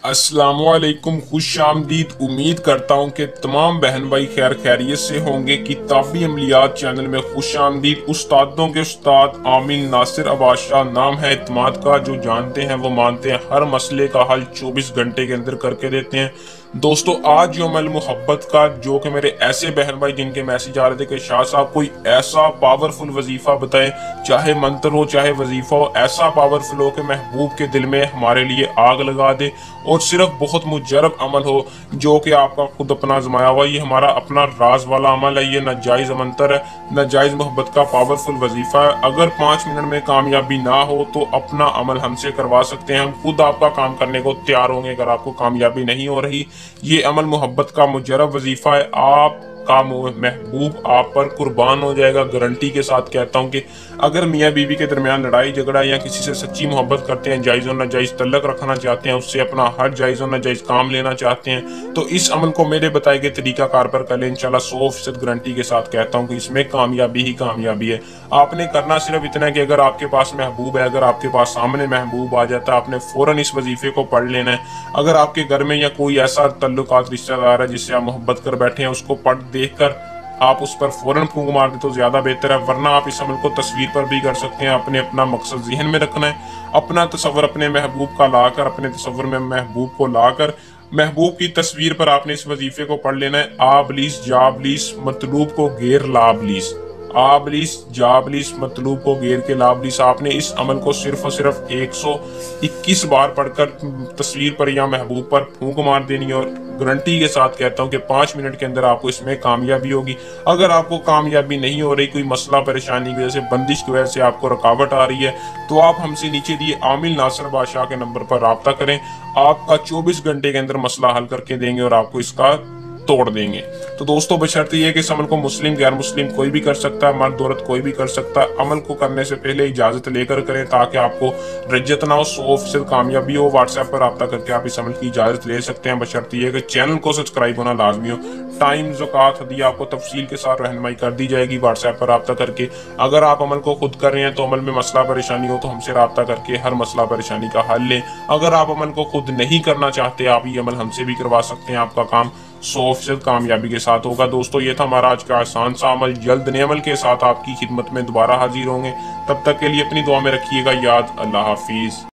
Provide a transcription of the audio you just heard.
अस्सलाम वालेकुम, खुश आमदीद। उम्मीद करता हूँ कि तमाम बहन भाई खैर खैरियत से होंगे। किताबी अमलियात चैनल में खुश आमदीद। उस्तादों के उस्ताद आमिन नासिर अब्बास शाह नाम है इत्माद का। जो जानते हैं वो मानते हैं, हर मसले का हल 24 घंटे के अंदर करके देते हैं। दोस्तों, आज जो अमल मोहब्बत का, जो कि मेरे ऐसे बहन भाई जिनके मैसेज आ रहे थे कि शाह साहब कोई ऐसा पावरफुल वजीफा बताएं, चाहे मंत्र हो चाहे वजीफा हो, ऐसा पावरफुल हो कि महबूब के दिल में हमारे लिए आग लगा दे, और सिर्फ बहुत मुजरब अमल हो जो कि आपका खुद अपना आजमाया हुआ। ये हमारा अपना राज वाला अमल है, ये नाजायज मंत्र है, नाजायज मोहब्बत का पावरफुल वजीफा है। अगर 5 मिनट में कामयाबी ना हो तो अपना अमल हमसे करवा सकते हैं, हम खुद आपका काम करने को तैयार होंगे। अगर आपको कामयाबी नहीं हो रही, ये अमल मोहब्बत का मुजरब वजीफा है, आप का महबूब आप पर कुर्बान हो जाएगा। गारंटी के साथ कहता हूं कि अगर मियाँ बीवी के दरमियान लड़ाई झगड़ा या किसी से सच्ची मोहब्बत करते हैं, जायज और नाजायज तल्लक रखना चाहते हैं, उससे अपना हर जायज और नाजायज काम लेना चाहते हैं, तो इस अमल को मेरे बताए गए तरीका कार पर कर लें। इंशाल्लाह 100% गारंटी के साथ कहता हूं कि इसमें कामयाबी ही कामयाबी है। आपने करना सिर्फ इतना है कि अगर आपके पास महबूब है, अगर आपके पास सामने महबूब आ जाता है, आपने फौरन इस वजीफे को पढ़ लेना है। अगर आपके घर में या कोई ऐसा तल्लुकात रिश्तेदार है जिससे आप मोहब्बत कर बैठे हैं, उसको पढ़ देखकर आप उस पर फौरन फूंक मार दे तो ज्यादा बेहतर है। वरना आप इस अमल को तस्वीर पर भी कर सकते हैं। आपने अपना मकसद ज़हन में रखना है, अपना तस्वर अपने महबूब का लाकर, अपने तस्वर में महबूब को लाकर महबूब की तस्वीर पर आपने इस वजीफे को पढ़ लेना है। आबलीस जाबलीस मतलूब को घेर लाबलीस, आबलीस जाबलीस मतलूब को घेर के लाबलीस। आपने इस अमल को सिर्फ और सिर्फ 121 बार पढ़कर तस्वीर पर या महबूब पर फूंक मार देनी, और गारंटी के साथ कहता हूं कि 5 मिनट के अंदर आपको इसमें कामयाबी होगी। अगर आपको कामयाबी नहीं हो रही, कोई मसला परेशानी की वजह से, बंदिश की वजह से आपको रुकावट आ रही है, तो आप हमसे नीचे दिए आमिन नासिर अब्बास शाह के नंबर पर राब्ता करें। आपका 24 घंटे के अंदर मसला हल करके देंगे और आपको इसका तोड़ देंगे। तो दोस्तों, बशर्ते ये कि इस अमल को मुस्लिम गैर मुस्लिम कोई भी कर सकता है, मर्द औरत कोई भी कर सकता है। अमल को करने से पहले इजाजत लेकर करें ताकि आपको रज्जत ना हो, 100% कामयाबी हो। व्हाट्सएप पर राब्ता करके आप इस अमल की इजाजत ले सकते हैं, बशर्ते ये कि चैनल को सब्सक्राइब होना लाजमी हो। टाइम ज़कात हदिया आपको तफसील के साथ रहनुमाई कर दी जाएगी व्हाट्सएप पर राब्ता करके। अगर आप अमल को खुद कर रहे हैं तो अमल में मसला परेशानी हो तो हमसे राब्ता करके हर मसला परेशानी का हल लें। अगर आप अमल को खुद नहीं करना चाहते, आप ये अमल हमसे भी करवा सकते हैं। आपका काम 100% कामयाबी के साथ होगा। दोस्तों, ये था हमारा आज का आसान सा अमल। जल्द नए अमल के साथ आपकी खिदमत में दोबारा हाजिर होंगे। तब तक के लिए अपनी दुआ में रखिएगा याद। अल्लाह हाफिज।